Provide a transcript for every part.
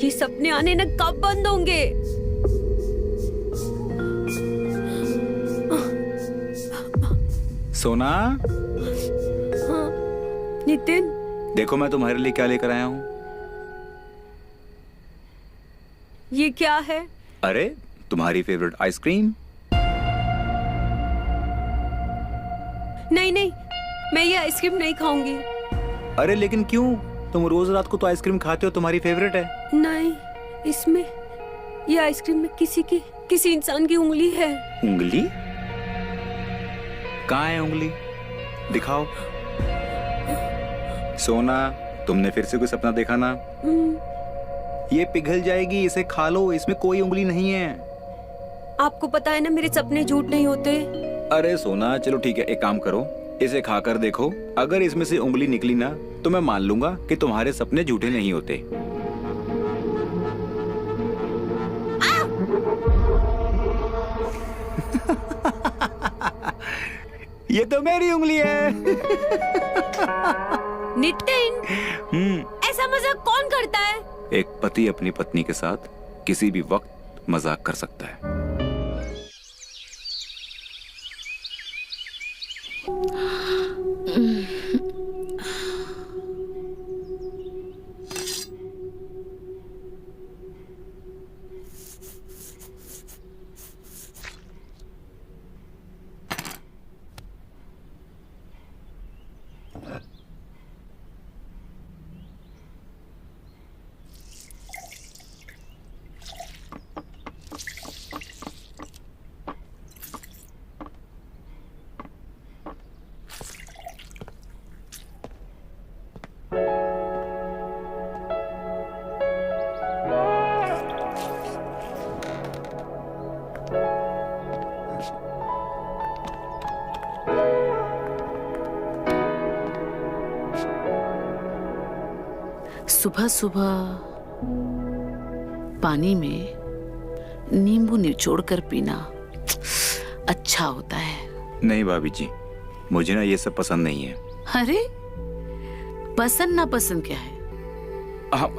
ये सपने आने न कब बंद होंगे? सोना। हाँ, नितिन। देखो मैं तुम्हारे लिए क्या लेकर आया हूँ। ये क्या है? अरे तुम्हारी फेवरेट आइसक्रीम। नहीं नहीं, मैं ये आइसक्रीम नहीं खाऊंगी। अरे लेकिन क्यों? तुम रोज रात को तो आइसक्रीम खाते हो, तुम्हारी फेवरेट है। नहीं, इसमें, ये आइसक्रीम में किसी इंसान की उंगली है। उंगली? कहाँ है उंगली? दिखाओ। सोना, तुमने फिर से कोई सपना देखा ना? ये पिघल जाएगी, इसे खा लो, इसमें कोई उंगली नहीं है। आपको पता है ना मेरे सपने झूठ नहीं होते। अरे सोना, चलो ठीक है, एक काम करो, इसे खाकर देखो। अगर इसमें से उंगली निकली ना तो मैं मान लूंगा कि तुम्हारे सपने झूठे नहीं होते। ये तो मेरी उंगली है। नितिन, ऐसा मजाक कौन करता है? एक पति अपनी पत्नी के साथ किसी भी वक्त मजाक कर सकता है। सुबह सुबह पानी में नींबू निचोड़ कर पीना अच्छा होता है। नहीं भाभी जी, मुझे ना ये सब पसंद नहीं है। अरे पसंद ना पसंद क्या है?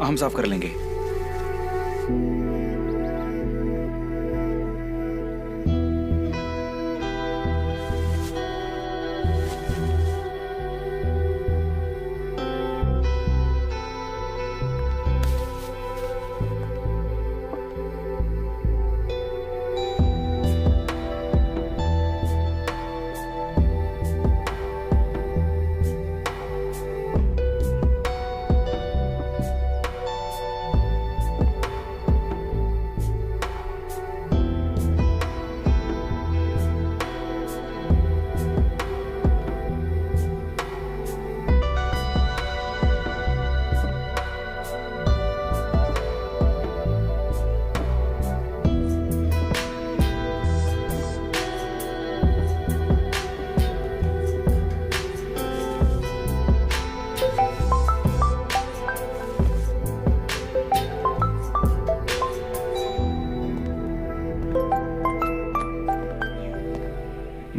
हम साफ कर लेंगे।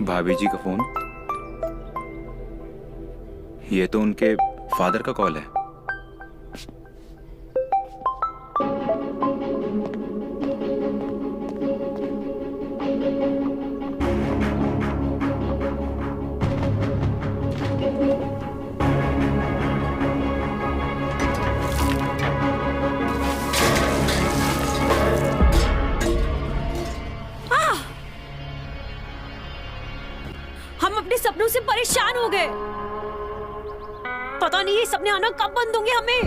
भाभी जी का फोन। ये तो उनके फादर का कॉल है। सपनों से परेशान हो गए। पता नहीं ये सपने आना कब बंद होंगे हमें।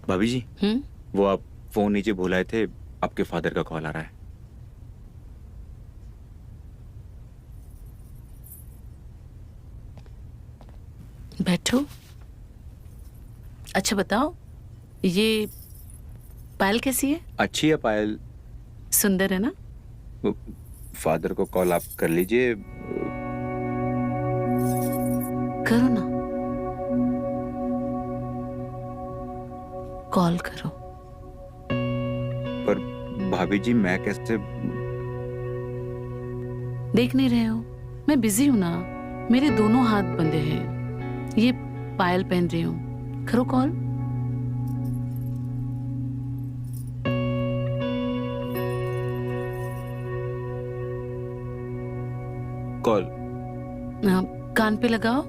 भाभी जी, वो आप फोन नीचे भुलाए थे, आपके फादर का कॉल आ रहा है। बैठो। अच्छा बताओ, ये पायल कैसी है? अच्छी है पायल। सुंदर है ना? फादर को कॉल आप कर लीजिए। करो ना, कॉल करो। पर भाभी जी मैं कैसे? देख नहीं रहे हो, मैं बिजी हूं ना, मेरे दोनों हाथ बंधे हैं। ये पायल पहन रही हूँ, करो कॉल। कॉल कान पे लगाओ।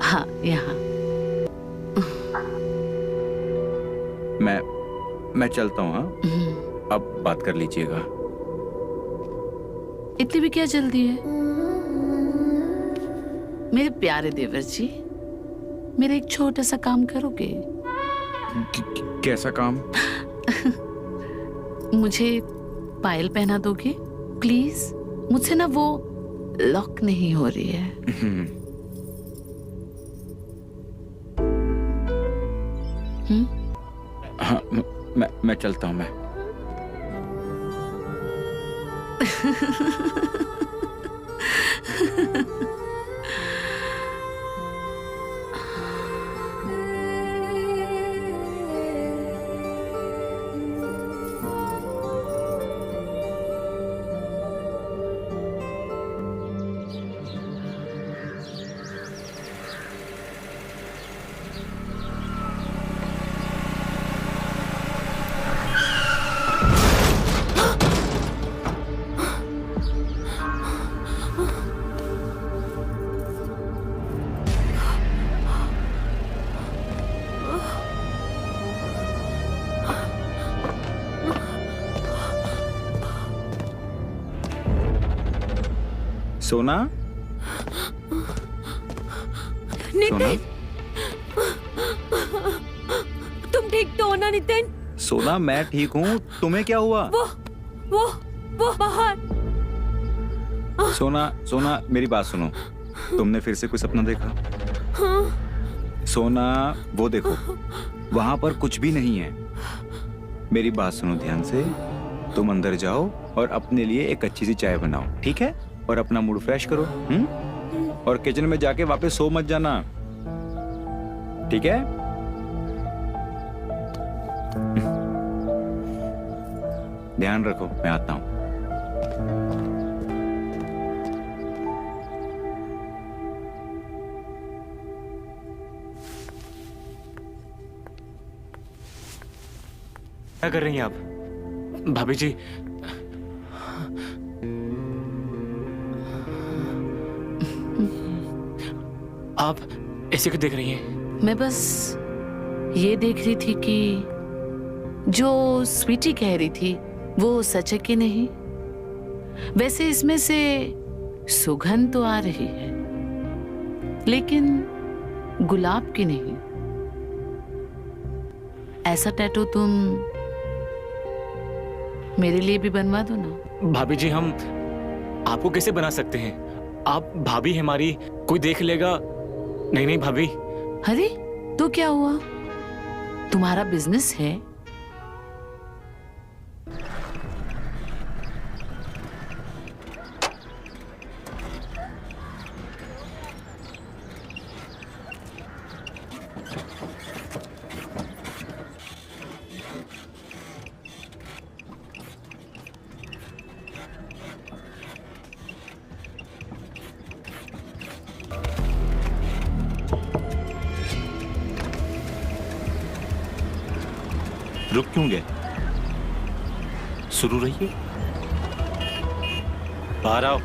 हाँ, यहाँ। मैं चलता हूँ। हाँ, अब बात कर लीजिएगा। इतनी भी क्या जल्दी है? मेरे प्यारे देवर जी, मेरा एक छोटा सा काम करोगे? कैसा काम? मुझे पायल पहना दोगे प्लीज? मुझसे ना वो लॉक नहीं हो रही है। हाँ, मैं चलता हूँ। मैं सोना, नितिन, तुम ठीक तो हो ना नितिन? सोना मैं ठीक हूँ, तुम्हें क्या हुआ? वो बाहर। सोना मेरी बात सुनो, तुमने फिर से कोई सपना देखा? हाँ। सोना वो देखो, वहां पर कुछ भी नहीं है। मेरी बात सुनो ध्यान से, तुम अंदर जाओ और अपने लिए एक अच्छी सी चाय बनाओ, ठीक है? और अपना मूड फ्रेश करो। और किचन में जाके वापस सो मत जाना, ठीक है? ध्यान रखो, मैं आता हूं। क्या कर रही हैं आप भाभी जी? आप ऐसे क्यों देख रही हैं? मैं बस ये देख रही थी कि जो स्वीटी कह रही थी वो सच है कि नहीं। वैसे इसमें से सुगंध तो आ रही है, लेकिन गुलाब की नहीं। ऐसा टैटू तुम मेरे लिए भी बनवा दो ना। भाभी जी हम आपको कैसे बना सकते हैं? आप भाभी हमारी, कोई देख लेगा। नहीं भाभी। अरे तो क्या हुआ, तुम्हारा बिजनेस है। रुक क्यों गए? शुरू रहिए, बाहर आओ।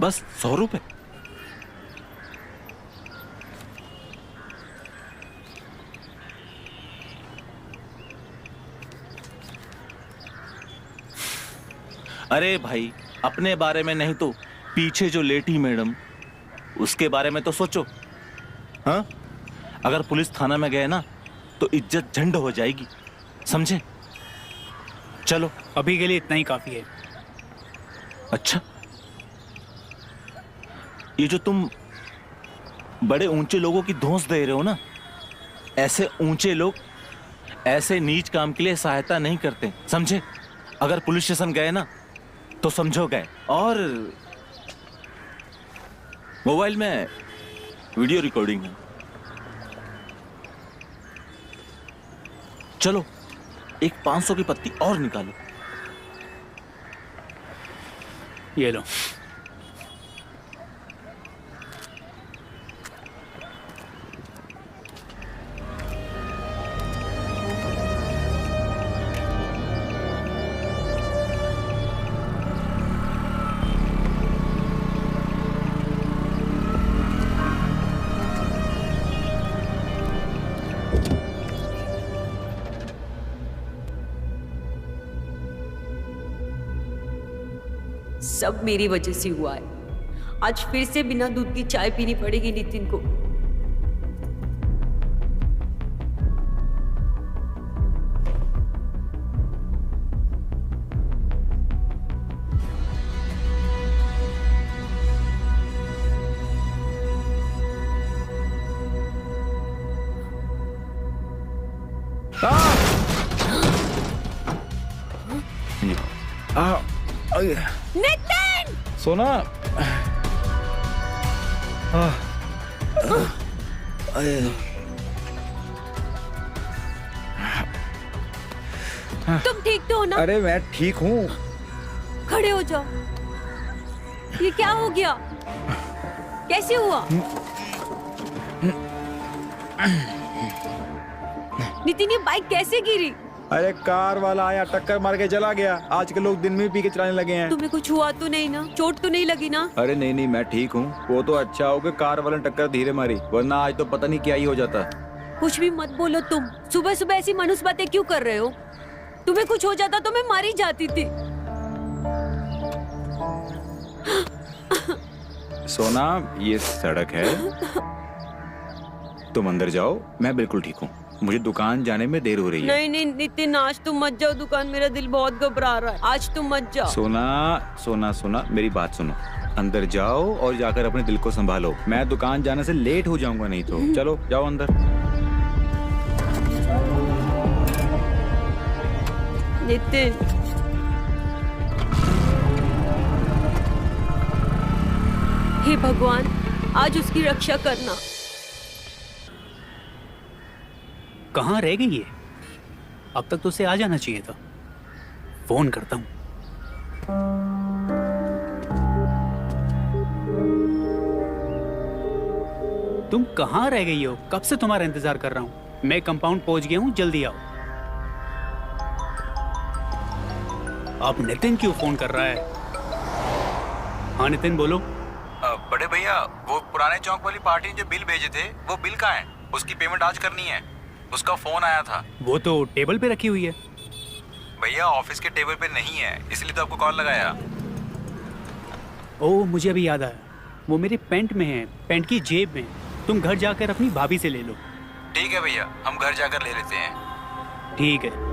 बस 100 रुपए। अरे भाई, अपने बारे में नहीं तो पीछे जो लेटी मैडम, उसके बारे में तो सोचो। हाँ, अगर पुलिस थाना में गए ना तो इज्जत झंड हो जाएगी, समझे? चलो, अभी के लिए इतना ही काफी है। अच्छा, ये जो तुम बड़े ऊंचे लोगों की धौंस दे रहे हो ना, ऐसे ऊंचे लोग ऐसे नीच काम के लिए सहायता नहीं करते, समझे? अगर पुलिस स्टेशन गए ना तो समझो गए। और मोबाइल में वीडियो रिकॉर्डिंग है। चलो, एक 500 की पत्ती और निकालो। ये लो। सब मेरी वजह से हुआ है। आज फिर से बिना दूध की चाय पीनी पड़ेगी नितिन को। नितिन! सोना, तुम ठीक तो हो ना? अरे मैं ठीक हूँ। खड़े हो जाओ। ये क्या हो गया? कैसे हुआ? नितिन, ये बाइक कैसे गिरी? अरे कार वाला आया, टक्कर मार के चला गया। आज के लोग दिन में पी के चलाने लगे हैं। तुम्हें कुछ हुआ तो नहीं ना? चोट तो नहीं लगी ना? अरे नहीं नहीं, मैं ठीक हूँ। वो तो अच्छा हो कि कार वाले ने टक्कर धीरे मारी, वरना आज तो पता नहीं क्या ही हो जाता। कुछ भी मत बोलो तुम। सुबह सुबह ऐसी मनुष्य बातें क्यों कर रहे हो? तुम्हें कुछ हो जाता तो मैं मारी जाती थी। सोना, ये सड़क है, तुम अंदर जाओ, मैं बिल्कुल ठीक हूँ। मुझे दुकान जाने में देर हो रही है। नहीं नहीं नितिन, आज तुम मत जाओ दुकान, मेरा दिल बहुत घबरा रहा है। आज तुम मत जाओ। सोना सोना सोना, मेरी बात सुनो। अंदर जाओ और जाकर अपने दिल को संभालो। मैं दुकान जाने से लेट हो जाऊंगा नहीं तो। चलो जाओ अंदर। नितिन, हे भगवान, आज उसकी रक्षा करना। कहाँ रह गई ये? अब तक तो उसे आ जाना चाहिए था। फोन करता हूँ। तुम कहाँ रह गई हो? कब से तुम्हारा इंतजार कर रहा हूँ। मैं कंपाउंड पहुंच गया हूँ, जल्दी आओ। अब नितिन क्यों फोन कर रहा है? हाँ नितिन, बोलो। बड़े भैया, वो पुराने चौक वाली पार्टी ने जो बिल भेजे थे, वो बिल कहाँ है? उसकी पेमेंट आज करनी है। उसका फोन आया था। वो तो टेबल पे रखी हुई है। भैया, ऑफिस के टेबल पे नहीं है, इसलिए तो आपको कॉल लगाया। ओह, मुझे अभी याद आया, वो मेरे पैंट में है, पैंट की जेब में। तुम घर जाकर अपनी भाभी से ले लो। ठीक है भैया, हम घर जाकर ले लेते हैं। ठीक है।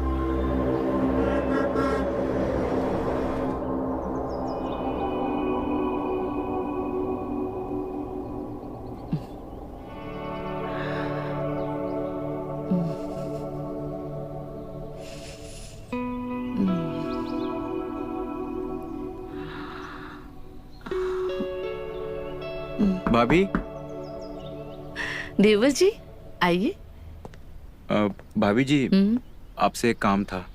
भाभी। देवर जी, आइए। भाभी जी, आपसे एक काम था।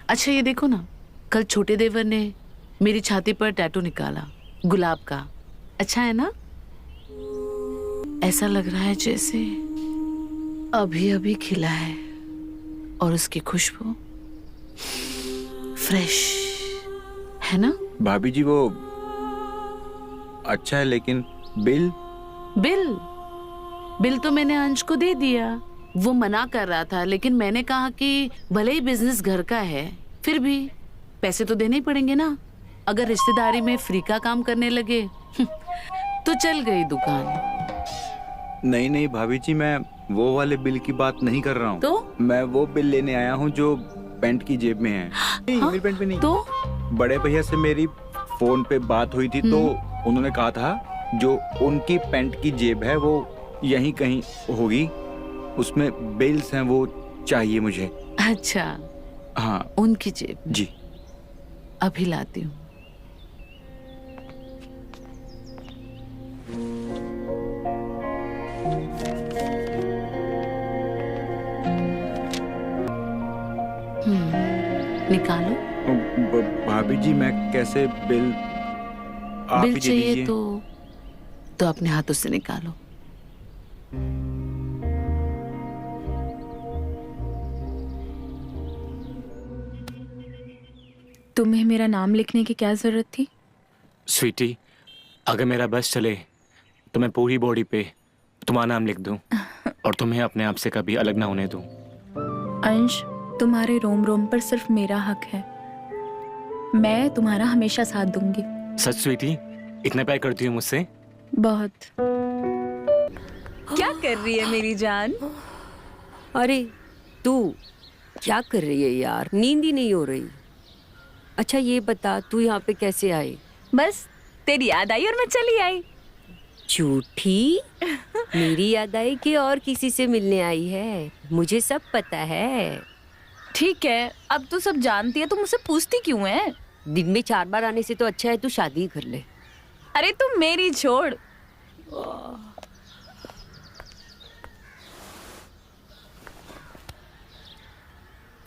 अच्छा, ये देखो ना, कल छोटे देवर ने मेरी छाती पर टैटू निकाला, गुलाब का। अच्छा है ना? ऐसा लग रहा है जैसे अभी अभी खिला है, और उसकी खुशबू फ्रेश है ना? भाभी जी, वो अच्छा है, लेकिन बिल? बिल तो मैंने अंश को दे दिया। वो मना कर रहा था, लेकिन मैंने कहा कि भले ही बिजनेस घर का है, फिर भी पैसे तो देने ही पड़ेंगे ना। अगर रिश्तेदारी में फ्री का काम करने लगे तो चल गई दुकान। नहीं नहीं भाभी जी, मैं वो वाले बिल की बात नहीं कर रहा हूँ। तो मैं वो बिल लेने आया हूँ जो पैंट की जेब में है। नहीं, हाँ? मेरी पैंट में नहीं। तो बड़े भैया से मेरी फोन पे बात हुई थी, तो उन्होंने कहा था जो उनकी पैंट की जेब है वो यहीं कहीं होगी, उसमें बिल्स हैं, वो चाहिए मुझे। अच्छा, हाँ उनकी जेब में। जी। अभी लाती हूँ। निकालो। भाभी जी, मैं कैसे बिल? आप बिल ही दे चाहिए दीजिए। तो अपने हाथों से निकालो। तुम्हें मेरा नाम लिखने की क्या जरूरत थी? स्वीटी, अगर मेरा बस चले तो मैं पूरी बॉडी पे तुम्हारा नाम लिख दूं और तुम्हें अपने आप से कभी अलग ना होने दूं। अंश, तुम्हारे रोम रोम पर सिर्फ मेरा हक है। मैं तुम्हारा हमेशा साथ दूंगी। सच स्वीटी, इतना प्यार करती हूँ मुझसे? बहुत। क्या कर रही है मेरी जान? अरे तू क्या कर रही है यार? नींद ही नहीं हो रही। अच्छा ये बता, तू यहाँ पे कैसे आई? बस तेरी याद आई और मैं चली आई। झूठी? मेरी याद आई कि और किसी से मिलने आई है? मुझे सब पता है। ठीक है, अब तू सब जानती है तो मुझसे पूछती क्यों है? दिन में 4 बार आने से तो अच्छा है तू शादी कर ले। अरे तू मेरी छोड़।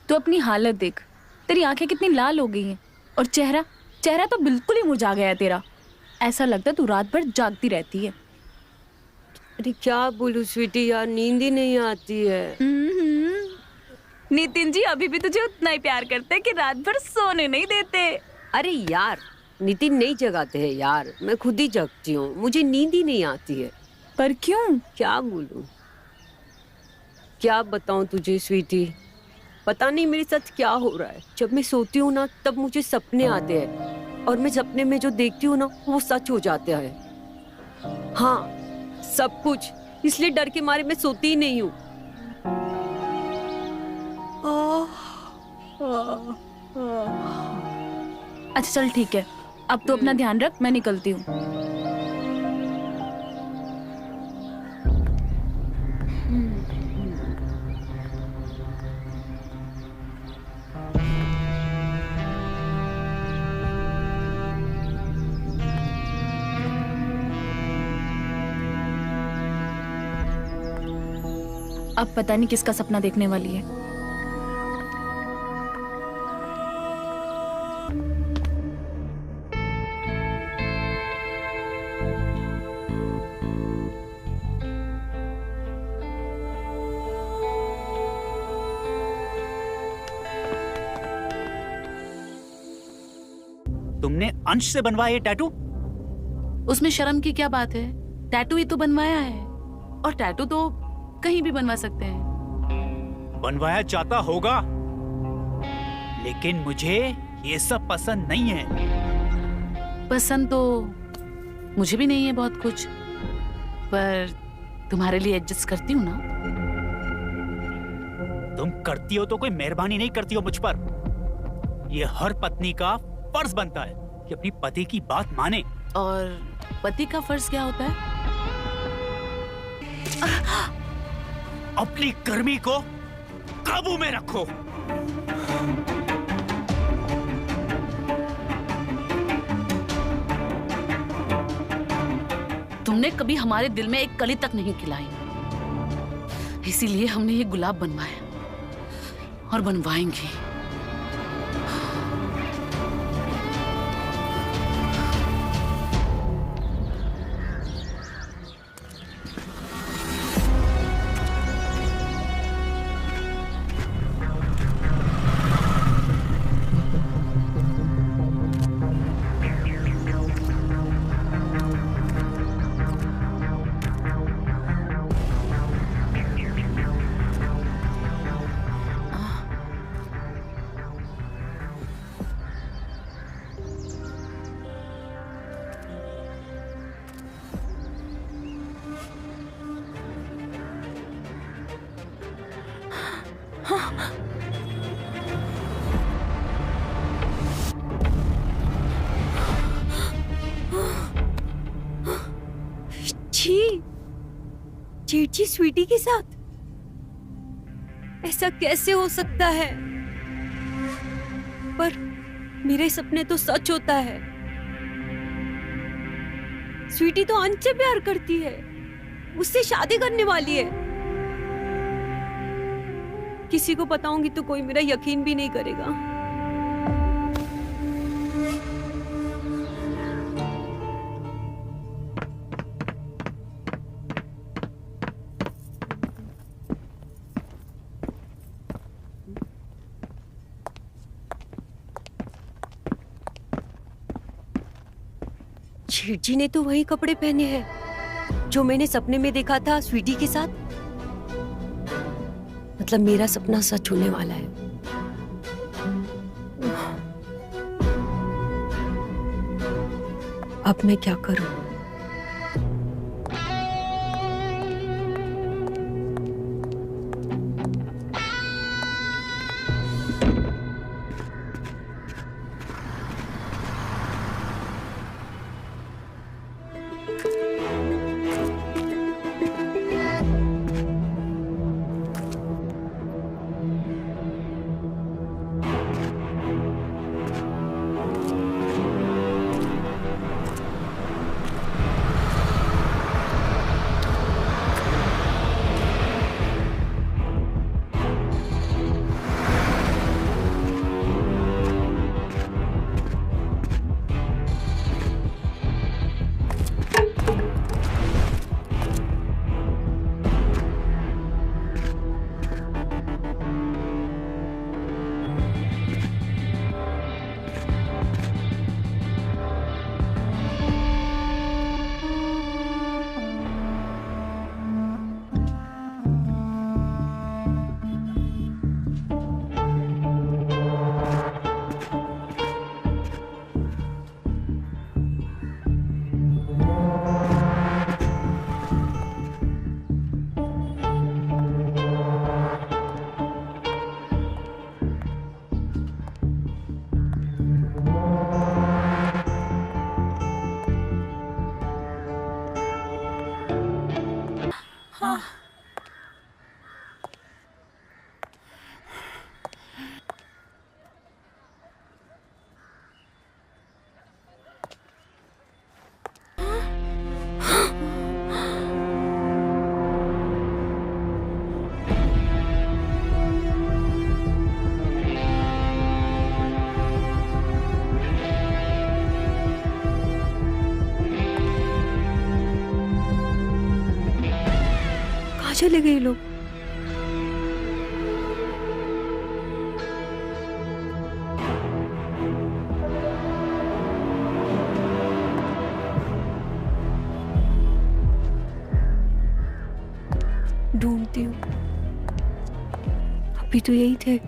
तू अपनी हालत देख, तेरी आंखें कितनी लाल हो गई हैं और चेहरा तो बिल्कुल ही मुरझा गया है तेरा। ऐसा लगता है तू रात भर जागती रहती है। अरे क्या बोलूं स्वीटी यार, नींद ही नहीं आती है। नितिन जी अभी भी तुझे उतना ही प्यार करते हैं कि रात भर सोने नहीं देते। अरे यार, नितिन नहीं जगाते हैं यार, मैं खुद ही जगती हूँ, मुझे नींद ही नहीं आती है। पर क्यों? क्या बोलूं, क्या बताऊं तुझे स्वीटी, पता नहीं मेरे साथ क्या हो रहा है। जब मैं सोती हूँ ना तब मुझे सपने आते हैं और मैं सपने में जो देखती हूँ ना वो सच हो जाते हैं। हाँ सब कुछ, इसलिए डर के मारे मैं सोती ही नहीं हूँ। अच्छा चल ठीक है, अब तो अपना ध्यान रख, मैं निकलती हूँ। अब पता नहीं किसका सपना देखने वाली है। तुमने अंश से बनवाया ये टैटू? उसमें शर्म की क्या बात है? टैटू ही तो बनवाया है, और टैटू तो कहीं भी बनवा सकते हैं। बनवाया चाहता होगा, लेकिन मुझे ये सब पसंद नहीं है। पसंद तो मुझे भी नहीं है बहुत कुछ, पर तुम्हारे लिए एडजस्ट करती हूँ ना। तुम करती हो तो कोई मेहरबानी नहीं करती हो मुझ पर। ये हर पत्नी का फर्ज बनता है कि अपनी पति की बात माने। और पति का फर्ज क्या होता है? अपनी गर्मी को काबू में रखो। तुमने कभी हमारे दिल में एक कली तक नहीं खिलाई, इसीलिए हमने ये गुलाब बनवाया और बनवाएंगे। छी, जेठ जी स्वीटी के साथ ऐसा कैसे हो सकता है? पर मेरे सपने तो सच होता है। स्वीटी तो अंश से प्यार करती है, उससे शादी करने वाली है। किसी को बताऊंगी तो कोई मेरा यकीन भी नहीं करेगा। जेठ जी ने तो वही कपड़े पहने हैं जो मैंने सपने में देखा था स्वीटी के साथ। मतलब मेरा सपना सच होने वाला है। अब मैं क्या करूं? चले गए लोग। ढूंढती हूँ, अभी तो यही थे।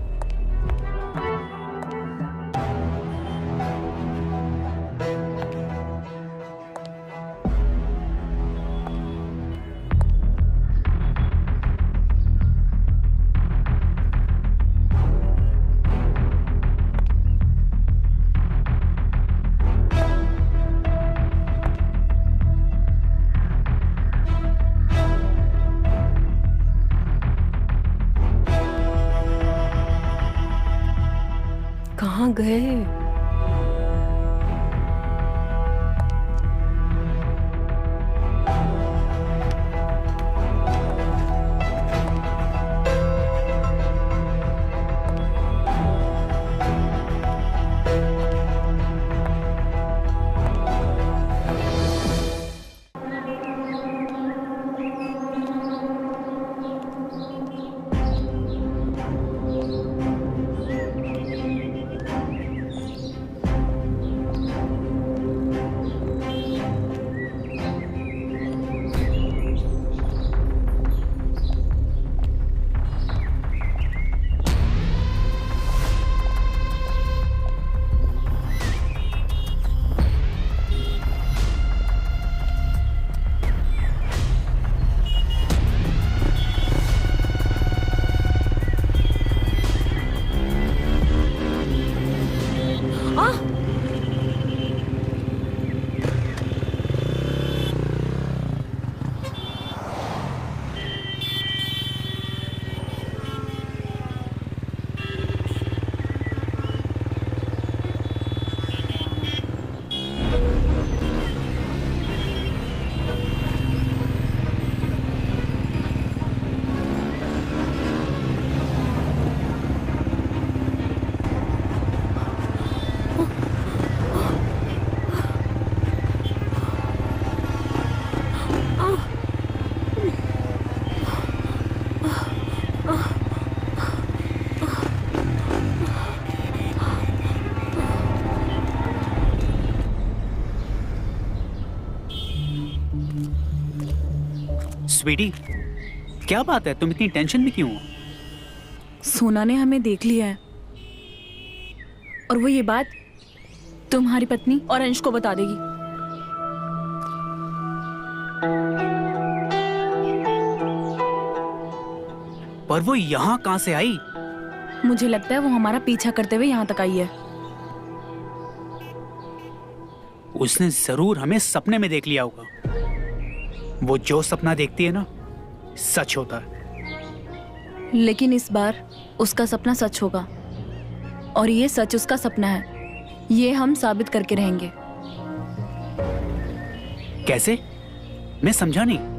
कहाँ गए? स्वीटी, क्या बात है, तुम इतनी टेंशन में क्यों हो? सोना ने हमें देख लिया है और वो ये बात तुम्हारी पत्नी और अंश को बता देगी। पर वो यहाँ कहाँ से आई? मुझे लगता है वो हमारा पीछा करते हुए यहाँ तक आई है। उसने जरूर हमें सपने में देख लिया होगा। वो जो सपना देखती है ना, सच होता है। लेकिन इस बार उसका सपना सच होगा और ये सच उसका सपना है, ये हम साबित करके रहेंगे। कैसे? मैं समझा नहीं।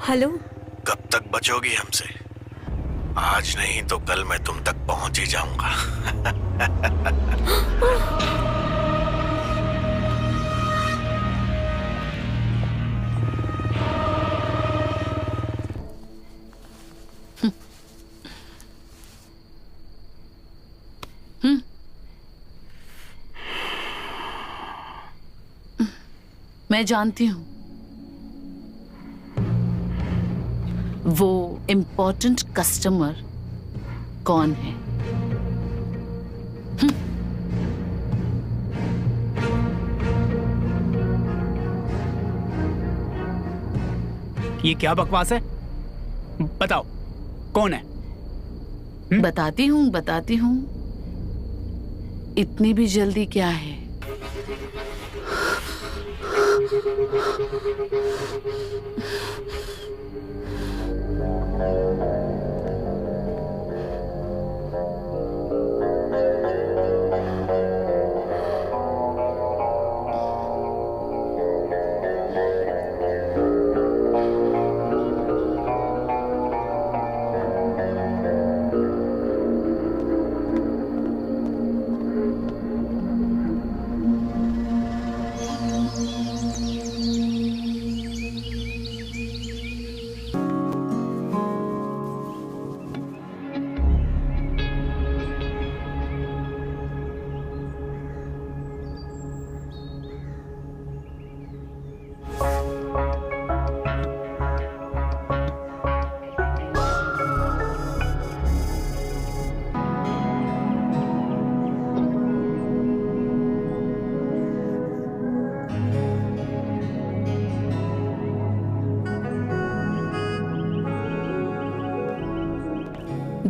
हेलो। कब तक बचोगी हमसे? आज नहीं तो कल मैं तुम तक पहुंच ही जाऊंगा। मैं जानती हूं वो इम्पोर्टेंट कस्टमर कौन है। ये क्या बकवास है? बताओ कौन है? बताती हूं। इतनी भी जल्दी क्या है?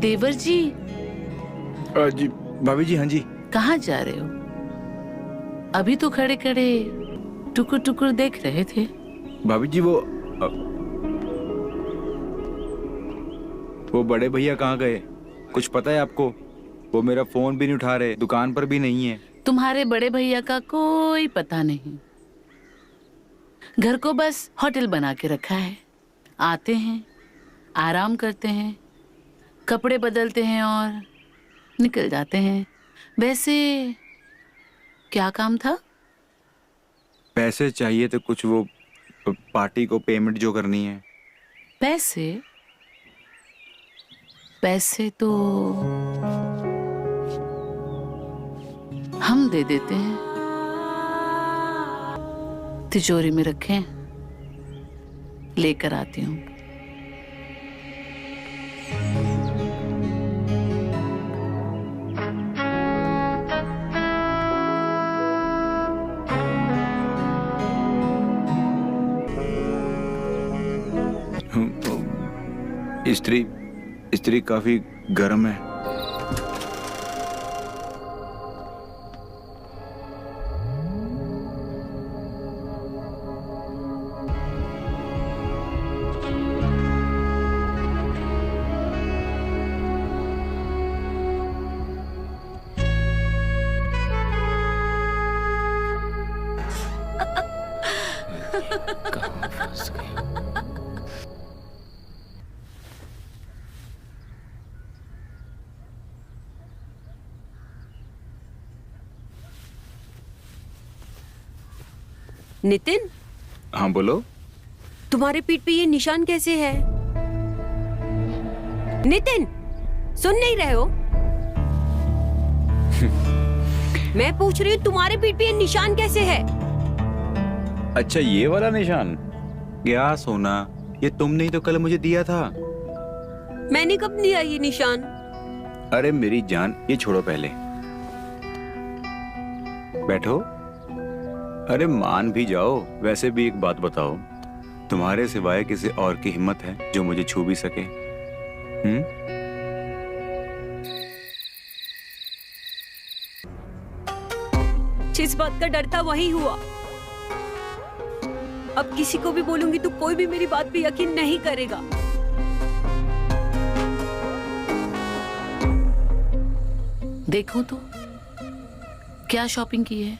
देवर जी, जी भाभी जी, हाँ जी। कहाँ जा रहे हो? अभी तो खड़े खड़े टुकुर टुकुर देख रहे थे। भाभी जी वो बड़े भैया कहाँ गए, कुछ पता है आपको? वो मेरा फोन भी नहीं उठा रहे, दुकान पर भी नहीं है। तुम्हारे बड़े भैया का कोई पता नहीं। घर को बस होटल बना के रखा है। आते हैं, आराम करते हैं, कपड़े बदलते हैं और निकल जाते हैं। वैसे क्या काम था? पैसे चाहिए तो कुछ, वो पार्टी को पेमेंट जो करनी है। पैसे? पैसे तो हम दे देते हैं। तिजोरी में रखें, लेकर आती हूँ। स्त्री काफी गर्म है। कहाँ फंस गई? नितिन, हाँ बोलो। तुम्हारे पीठ पे ये निशान कैसे है? नितिन, सुन नहीं रहे हो? मैं पूछ रही हूँ तुम्हारे पीठ पे ये निशान कैसे है? अच्छा, ये वाला निशान? क्या सोना, ये तुमने ही तो कल मुझे दिया था। मैंने कब दिया ये निशान? अरे मेरी जान, ये छोड़ो पहले, बैठो। अरे मान भी जाओ। वैसे भी एक बात बताओ, तुम्हारे सिवाय किसी और की हिम्मत है जो मुझे छू भी सके? जिस बात का डर था वही हुआ। अब किसी को भी बोलूंगी तो कोई भी मेरी बात पे यकीन नहीं करेगा। देखो तो क्या शॉपिंग की है।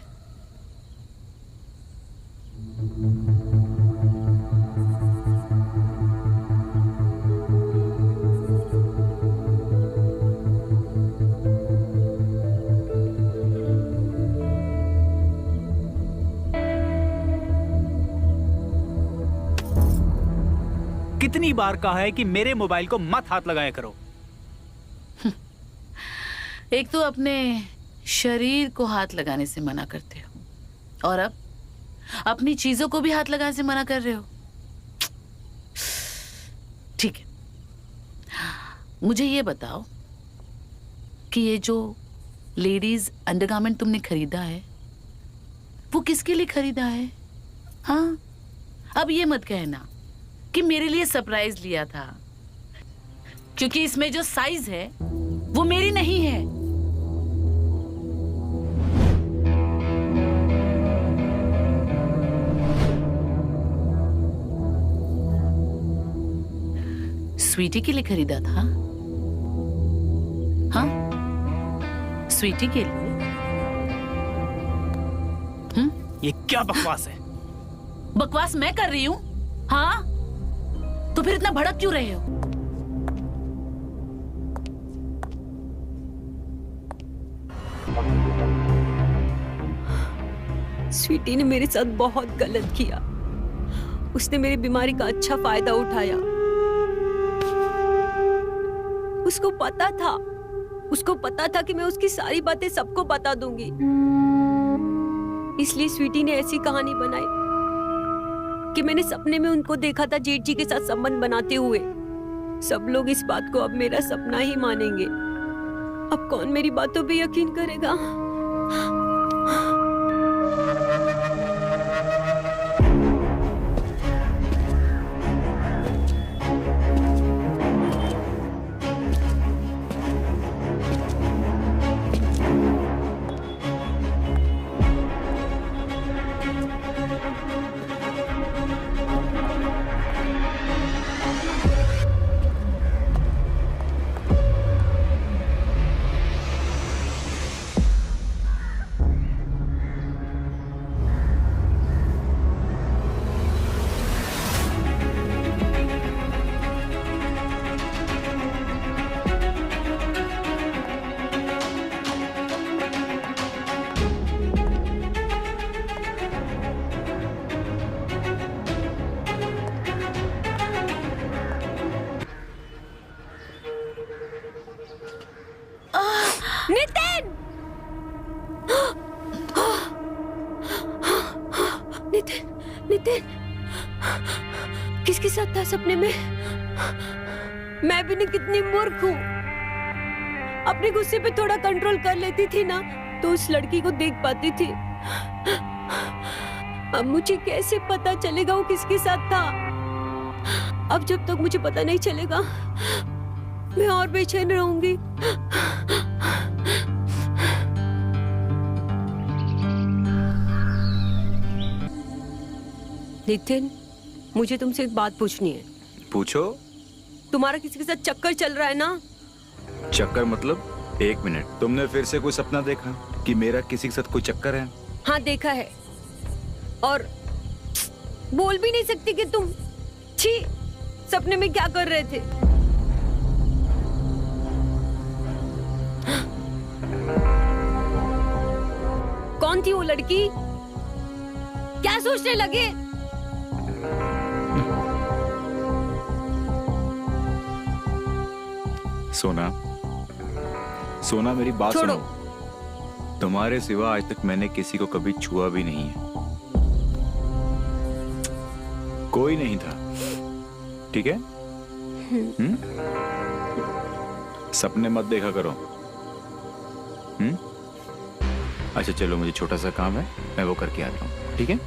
कितनी बार कहा है कि मेरे मोबाइल को मत हाथ लगाया करो। एक तो अपने शरीर को हाथ लगाने से मना करते हो और अब अपनी चीजों को भी हाथ लगाने से मना कर रहे हो। ठीक है, मुझे ये बताओ कि ये जो लेडीज अंडरगारमेंट तुमने खरीदा है वो किसके लिए खरीदा है? हाँ, अब ये मत कहना कि मेरे लिए सरप्राइज लिया था, क्योंकि इसमें जो साइज है वो मेरी नहीं है। स्वीटी के लिए खरीदा था। हाँ, स्वीटी के लिए। ये क्या बकवास है? बकवास मैं कर रही हूँ? हाँ, तो फिर इतना भड़क क्यों रहे हो? स्वीटी ने मेरे साथ बहुत गलत किया। उसने मेरी बीमारी का अच्छा फायदा उठाया। उसको पता था कि मैं उसकी सारी बातें सबको बता दूंगी। इसलिए स्वीटी ने ऐसी कहानी बनाई कि मैंने सपने में उनको देखा था जेठ जी के साथ संबंध बनाते हुए। सब लोग इस बात को अब मेरा सपना ही मानेंगे। अब कौन मेरी बातों पे यकीन करेगा? नितिन! नितिन, नितिन, किसके साथ था सपने में? मैं भी नहीं कितनी मूर्ख हूँ। अपने गुस्से पे थोड़ा कंट्रोल कर लेती थी ना, तो उस लड़की को देख पाती थी। अब मुझे कैसे पता चलेगा वो किसके साथ था? अब जब तक मुझे पता नहीं चलेगा, मैं और बेचैन रहूंगी। नितिन, मुझे तुमसे एक बात पूछनी है। पूछो। तुम्हारा किसी के साथ चक्कर चल रहा है ना? चक्कर मतलब? एक मिनट, तुमने फिर से कोई सपना देखा कि मेरा किसी के साथ कोई चक्कर है? हाँ, देखा है। और बोल भी नहीं सकती कि तुम छी सपने में क्या कर रहे थे। कौन थी वो लड़की? क्या सोचने लगे? सोना, सोना मेरी बात छोड़ो। सुनो। तुम्हारे सिवा आज तक मैंने किसी को कभी छुआ भी नहीं है। कोई नहीं था, ठीक है? सपने मत देखा करो। अच्छा चलो, मुझे छोटा सा काम है, मैं वो करके आता हूँ, ठीक है?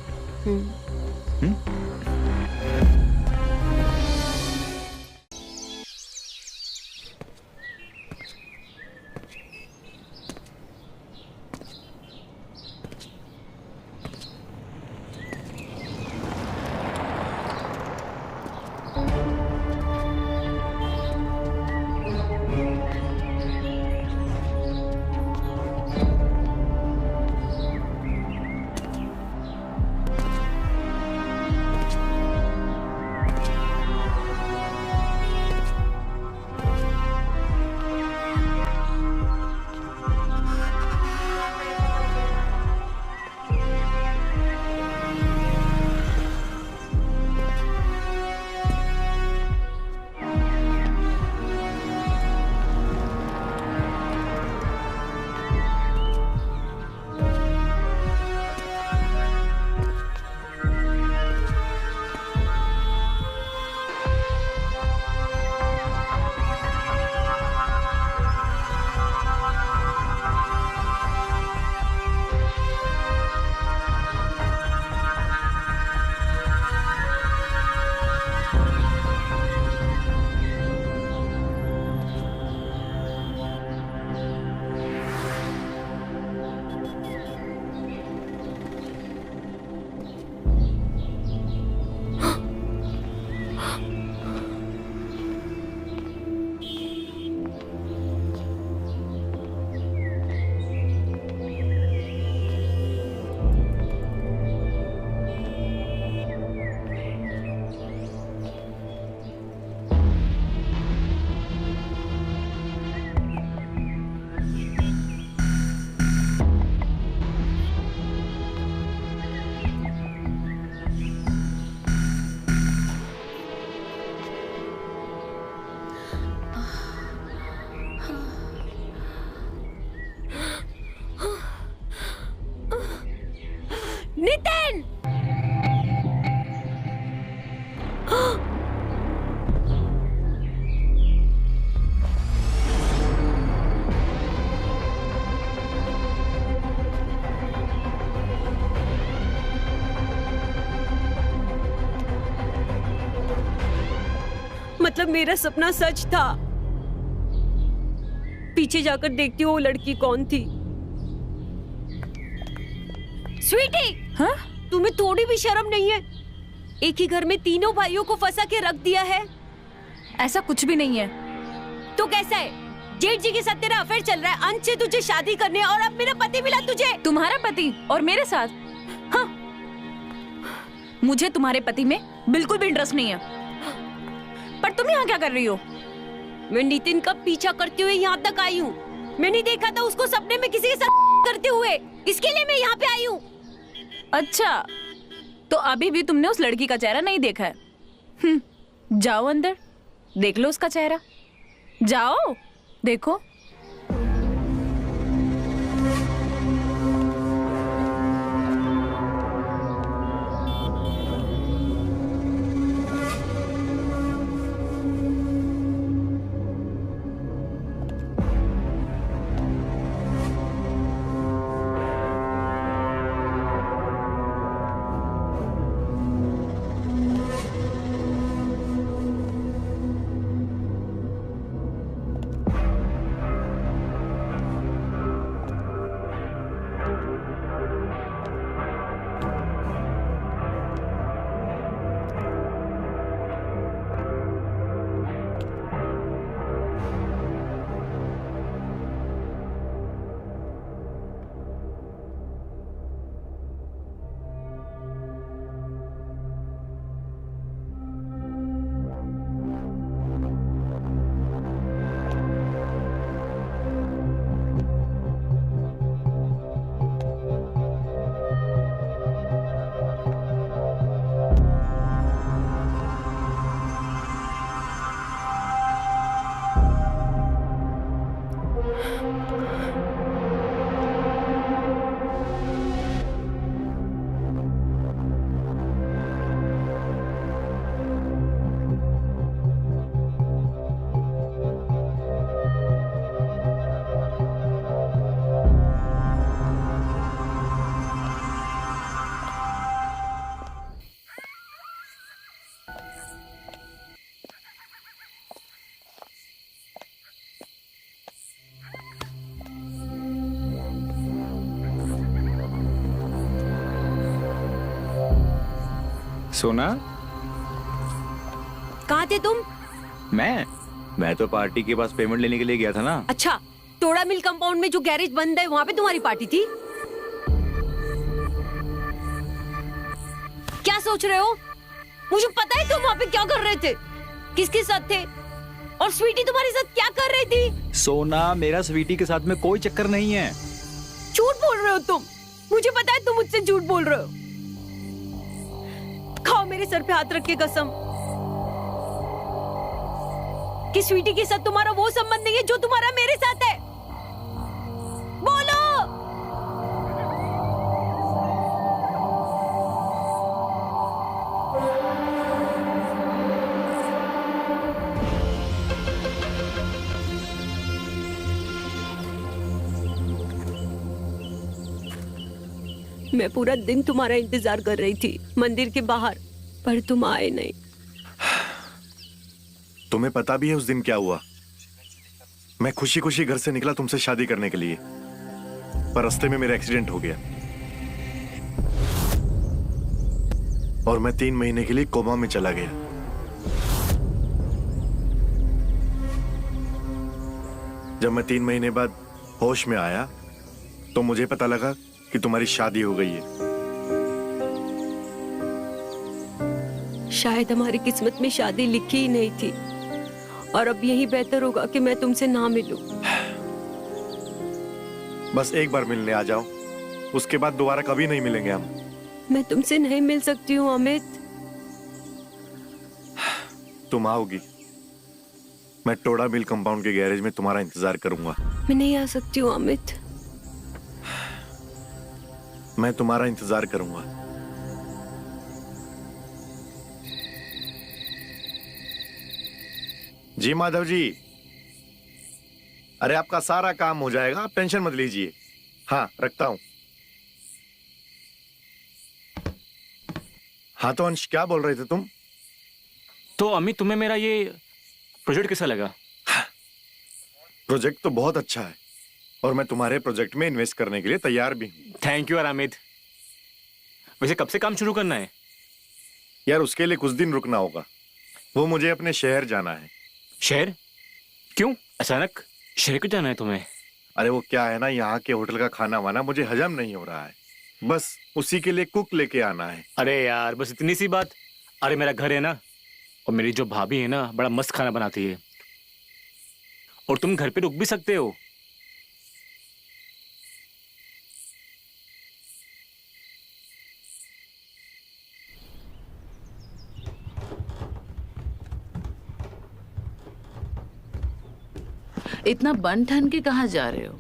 नितिन! मतलब मेरा सपना सच था। पीछे जाकर देखती हूँ वो लड़की कौन थी। स्वीटी, हाँ? तुम्हें थोड़ी भी शर्म नहीं है? एक ही घर में तीनों भाइयों को फंसा के रख दिया है। ऐसा कुछ भी नहीं है। तो कैसा है? जेठ जी के साथ तेरा अफेयर चल रहा है, अंत से तुझे शादी करने, और अब मेरा पति मिला तुझे। तुम्हारा पति और मेरे साथ? हाँ, मुझे तुम्हारे पति में बिल्कुल भी इंटरेस्ट नहीं है। पर तुम यहाँ क्या कर रही हो? मैं नितिन का पीछा करते हुए यहाँ तक आई हूँ। मैंने देखा था उसको सपने में किसी के साथ करते हुए, इसके लिए मैं यहाँ पे आई हूँ। अच्छा, तो अभी भी तुमने उस लड़की का चेहरा नहीं देखा है? जाओ अंदर, देख लो उसका चेहरा। जाओ, देखो। सोना, कहाँ थे तुम? मैं तो पार्टी के पास पेमेंट लेने के लिए गया था ना। अच्छा, टोड़ा मिल कंपाउंड में जो गैरेज बंद है वहाँ पे तुम्हारी पार्टी थी? क्या सोच रहे हो? मुझे पता है तुम वहाँ पे क्या कर रहे थे, किसके साथ थे, और स्वीटी तुम्हारे साथ क्या कर रही थी? सोना, मेरा स्वीटी के साथ में कोई चक्कर नहीं है। झूठ बोल रहे हो तुम। मुझे पता है तुम मुझसे झूठ बोल रहे हो। खाओ मेरे सर पे हाथ रख के कसम कि स्वीटी के साथ तुम्हारा वो संबंध नहीं है जो तुम्हारा मेरे साथ है। बोलो। मैं पूरा दिन तुम्हारा इंतजार कर रही थी मंदिर के बाहर, पर तुम आए नहीं। तुम्हें पता भी है उस दिन क्या हुआ? मैं खुशी खुशी घर से निकला तुमसे शादी करने के लिए, पर रास्ते में मेरा एक्सीडेंट हो गया और मैं 3 महीने के लिए कोमा में चला गया। जब मैं 3 महीने बाद होश में आया तो मुझे पता लगा कि तुम्हारी शादी हो गई है। शायद हमारी किस्मत में शादी लिखी ही नहीं थी, और अब यही बेहतर होगा कि मैं तुमसे ना मिलूं। बस एक बार मिलने आ जाओ, उसके बाद दोबारा कभी नहीं मिलेंगे हम। मैं तुमसे नहीं मिल सकती हूँ अमित। तुम आओगी, मैं टोड़ा मिल कंपाउंड के गैरेज में तुम्हारा इंतजार करूंगा। मैं नहीं आ सकती हूँ अमित। मैं तुम्हारा इंतजार करूंगा। जी माधव जी, अरे आपका सारा काम हो जाएगा, आप टेंशन मत लीजिए। हाँ, रखता हूं। हाँ तो अंश, क्या बोल रहे थे तुम? तो अमित, तुम्हें मेरा ये प्रोजेक्ट कैसा लगा? प्रोजेक्ट तो बहुत अच्छा है और मैं तुम्हारे प्रोजेक्ट में इन्वेस्ट करने के लिए तैयार भी हूं। Thank you Amit. वैसे कब से काम शुरू करना है? यार उसके लिए कुछ दिन रुकना होगा, वो मुझे अपने शहर जाना है। शहर? क्यों अचानक शहर क्यों जाना है तुम्हें? अरे वो क्या है ना, यहाँ के होटल का खाना वाना मुझे हजम नहीं हो रहा है, बस उसी के लिए कुक लेके आना है। अरे यार, बस इतनी सी बात। अरे मेरा घर है ना, और मेरी जो भाभी है ना, बड़ा मस्त खाना बनाती है, और तुम घर पे रुक भी सकते हो। इतना बन ठन के कहाँ जा रहे हो?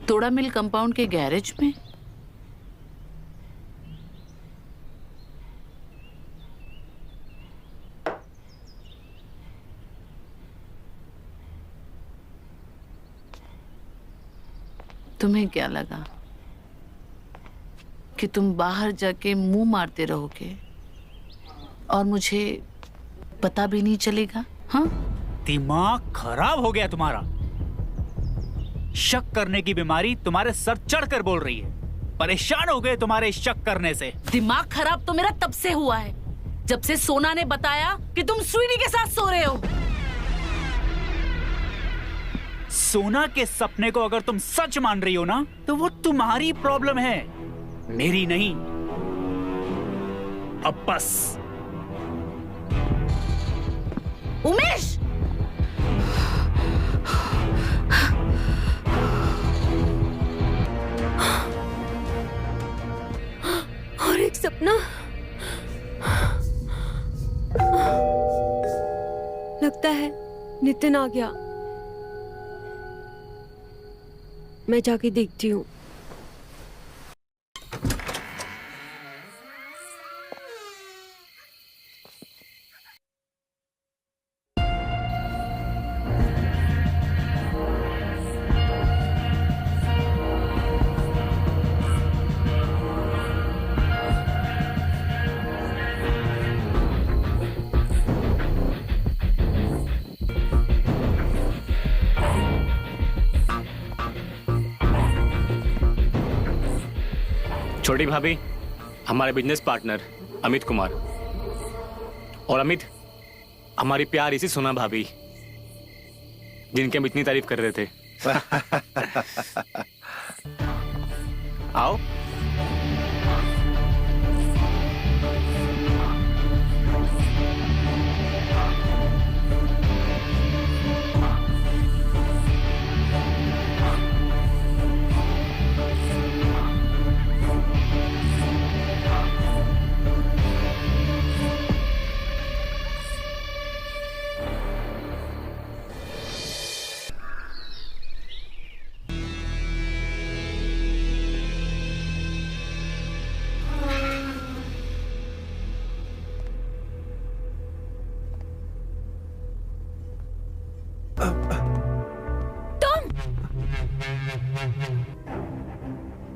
तोड़ा मिल कंपाउंड के गैरेज में? तुम्हें क्या लगा कि तुम बाहर जाके मुंह मारते रहोगे और मुझे पता भी नहीं चलेगा? हाँ, दिमाग खराब हो गया तुम्हारा। शक करने की बीमारी तुम्हारे सर चढ़कर बोल रही है। परेशान हो गए तुम्हारे शक करने से। दिमाग खराब तो मेरा तब से हुआ है जब से सोना ने बताया कि तुम स्वीटी के साथ सो रहे हो। सोना के सपने को अगर तुम सच मान रही हो ना, तो वो तुम्हारी प्रॉब्लम है, मेरी नहीं। अब बस। उमेश! और एक सपना। लगता है नितिन आ गया। मैं जाके देखती हूँ। छोटी भाभी हमारे बिजनेस पार्टनर अमित कुमार, और अमित हमारी प्यारी सी सोना भाभी जिनकी हम इतनी तारीफ कर रहे थे। आओ।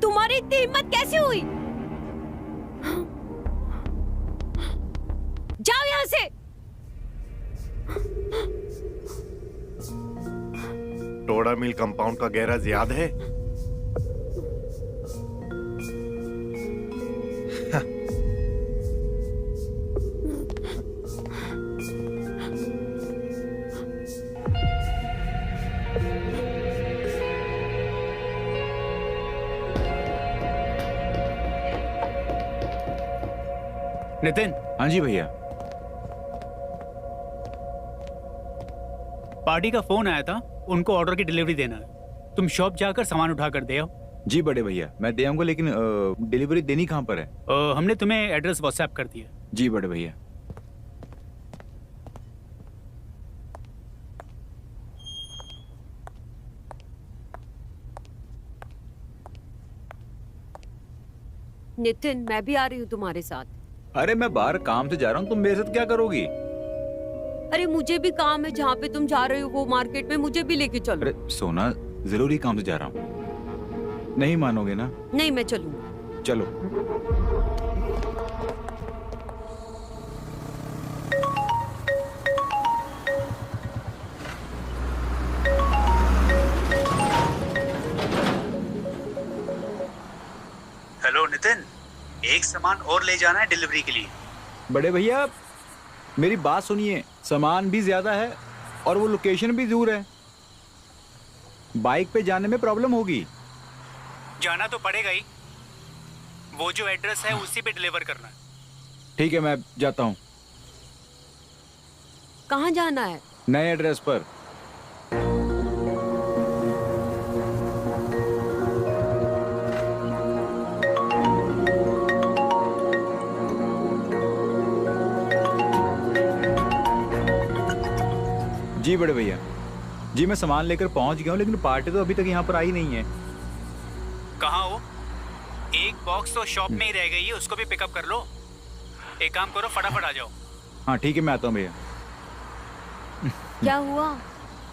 तुम्हारी इतनी हिम्मत कैसे हुई? जाओ यहाँ से। टोडा मिल कंपाउंड का गैराज याद है? नितिन, हाँ जी भैया। पार्टी का फोन आया था, उनको ऑर्डर की डिलीवरी देना है। तुम शॉप जाकर सामान उठा कर दे आओ। जी बड़े भैया, मैं दे आऊंगा, लेकिन डिलीवरी देनी कहाँ पर है? हमने तुम्हें एड्रेस व्हाट्सएप कर दिया। जी बड़े भैया। नितिन, मैं भी आ रही हूँ तुम्हारे साथ। अरे मैं बाहर काम से जा रहा हूँ, तुम मेरे साथ क्या करोगी? अरे मुझे भी काम है, जहाँ पे तुम जा रहे हो वो मार्केट में, मुझे भी लेके चलो। अरे सोना, जरूरी काम से जा रहा हूँ, नहीं मानोगे ना? नहीं, मैं चलूंगी। चलो। हेलो नितिन, एक सामान और ले जाना है डिलीवरी के लिए। बड़े भैया मेरी बात सुनिए, सामान भी ज्यादा है और वो लोकेशन भी दूर है, बाइक पे जाने में प्रॉब्लम होगी। जाना तो पड़ेगा ही, वो जो एड्रेस है उसी पे डिलीवर करना है। ठीक है, मैं जाता हूँ। कहाँ जाना है? नए एड्रेस पर। जी बड़े भैया, जी मैं सामान लेकर पहुंच गया हूँ, लेकिन पार्टी तो अभी तक यहाँ पर आई नहीं है। कहाँ हो? एक बॉक्स तो शॉप में ही रह गई है, उसको भी पिकअप कर लो। एक काम करो, फटाफट आ जाओ। हाँ ठीक है, मैं आता हूँ भैया। क्या हुआ?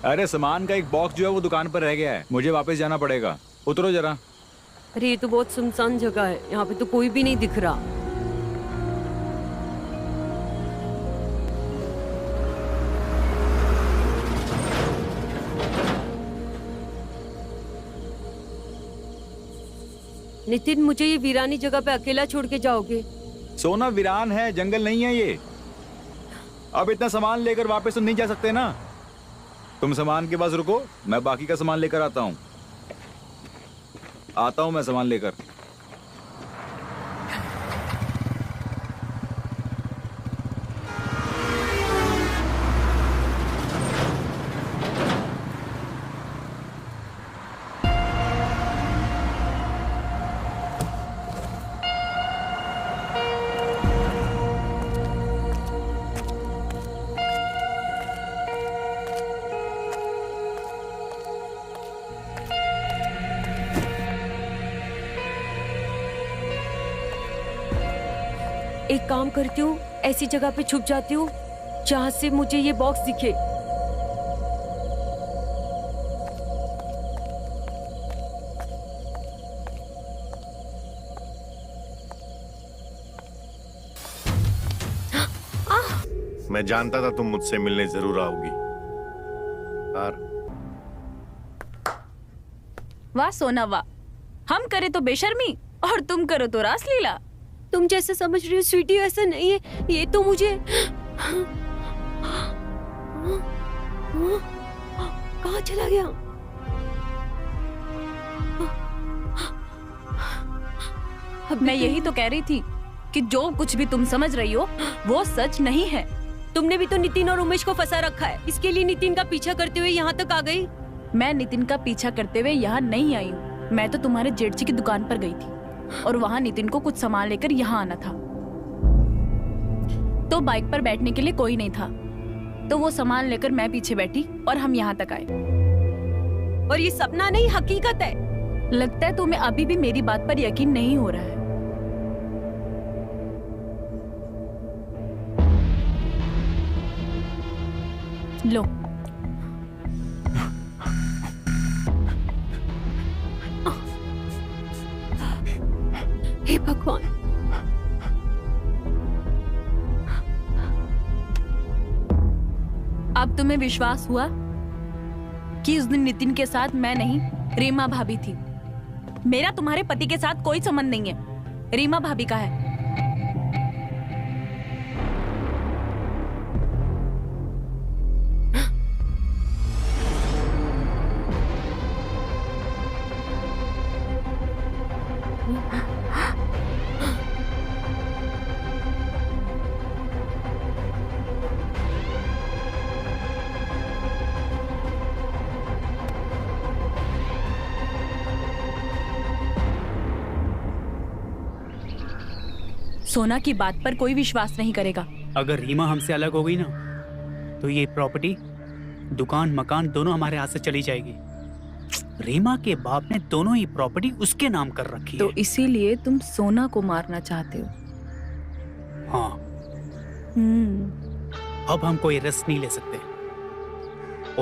अरे सामान का एक बॉक्स जो है वो दुकान पर रह गया है, मुझे वापस जाना पड़ेगा। उतरो जरा। अरे ये तो बहुत सुनसान जगह है, यहाँ पे तो कोई भी नहीं दिख रहा। नितिन, मुझे ये वीरानी जगह पे अकेला छोड़ के जाओगे? सोना, वीरान है, जंगल नहीं है ये। अब इतना सामान लेकर वापस तो नहीं जा सकते ना। तुम सामान के पास रुको, मैं बाकी का सामान लेकर आता हूँ। मैं सामान लेकर। एक काम करती हूँ, ऐसी जगह पे छुप जाती हूँ जहाँ से मुझे ये बॉक्स दिखे। मैं जानता था तुम मुझसे मिलने जरूर आओगी। यार वाह सोना वाह, हम करे तो बेशर्मी और तुम करो तो रासलीला। तुम जैसे समझ रही हो स्वीटी ऐसा नहीं है, ये तो मुझे कहाँ चला गया? मैं यही तो कह रही थी कि जो कुछ भी तुम समझ रही हो वो सच नहीं है। तुमने भी तो नितिन और उमेश को फंसा रखा है, इसके लिए नितिन का पीछा करते हुए यहाँ तक आ गई। मैं नितिन का पीछा करते हुए यहाँ नहीं आई हूँ। मैं तो तुम्हारे जेठजी की दुकान पर गई थी और वहाँ नितिन को कुछ सामान लेकर यहाँ आना था। तो बाइक पर बैठने के लिए कोई नहीं था, तो वो सामान लेकर मैं पीछे बैठी और हम यहाँ तक आए। और ये सपना नहीं, हकीकत है। लगता है तुम्हें अभी भी मेरी बात पर यकीन नहीं हो रहा है। लो, हे भगवान, अब तुम्हें विश्वास हुआ कि उस दिन नितिन के साथ मैं नहीं रीमा भाभी थी। मेरा तुम्हारे पति के साथ कोई संबंध नहीं है, रीमा भाभी का है। सोना की बात पर कोई विश्वास नहीं करेगा। अगर रीमा हमसे अलग हो गई ना तो ये प्रॉपर्टी, दुकान, मकान दोनों हमारे हाथ से चली जाएगी। रीमा के बाप ने दोनों ही प्रॉपर्टी उसके नाम कर रखी तो है। इसीलिए तुम सोना को मारना चाहते हो? हाँ, अब हम कोई रिस्क नहीं ले सकते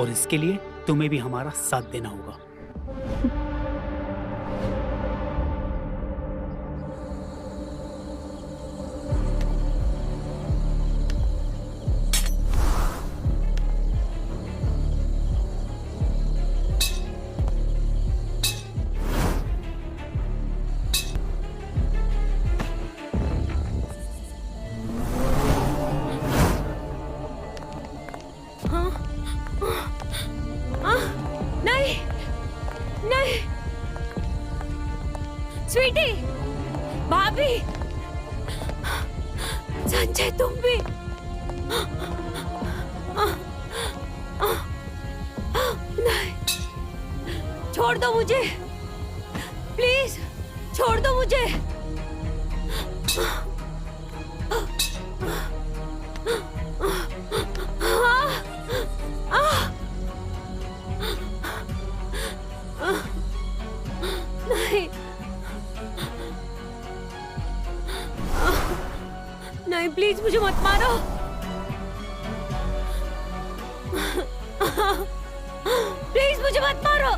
और इसके लिए तुम्हें भी हमारा साथ देना होगा। नहीं नहीं, स्वीटी, भाभी, संजय, तुम भी। नहीं, छोड़ दो मुझे, प्लीज छोड़ दो मुझे। नहीं नहीं, प्लीज मुझे मत मारो। प्लीज मुझे मत मारो।